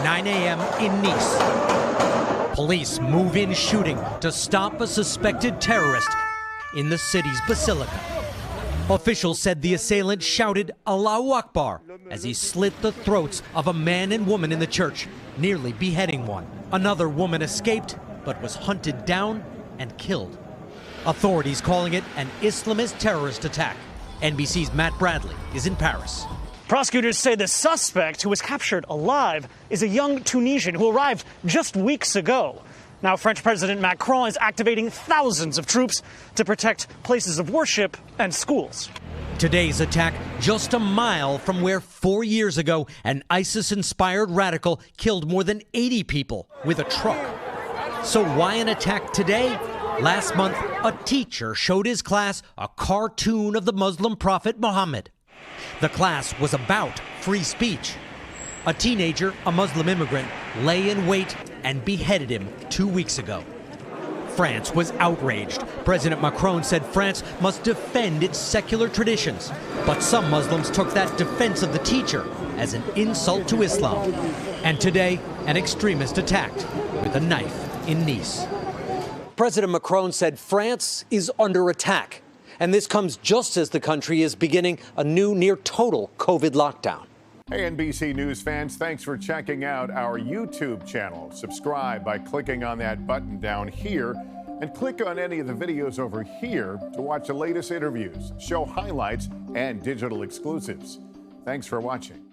9 a.m. in Nice. Police move in shooting to stop a suspected terrorist in the city's basilica. Officials said the assailant shouted Allahu Akbar as he slit the throats of a man and woman in the church, nearly beheading one. Another woman escaped but was hunted down and killed. Authorities calling it an Islamist terrorist attack. NBC's Matt Bradley is in Paris. Prosecutors say the suspect, who was captured alive, is a young Tunisian who arrived just weeks ago. Now, French President Macron is activating thousands of troops to protect places of worship and schools. Today's attack just a mile from where 4 years ago an ISIS-inspired radical killed more than 80 people with a truck. So why an attack today? Last month, a teacher showed his class a cartoon of the Muslim prophet Muhammad. The class was about free speech. A teenager, a Muslim immigrant, lay in wait and beheaded him 2 weeks ago. France was outraged. President Macron said France must defend its secular traditions. But some Muslims took that defense of the teacher as an insult to Islam. And today, an extremist attacked with a knife in Nice. President Macron said France is under attack. And this comes just as the country is beginning a new near-total COVID lockdown. Hey, NBC News fans, thanks for checking out our YouTube channel. Subscribe by clicking on that button down here and click on any of the videos over here to watch the latest interviews, show highlights, and digital exclusives. Thanks for watching.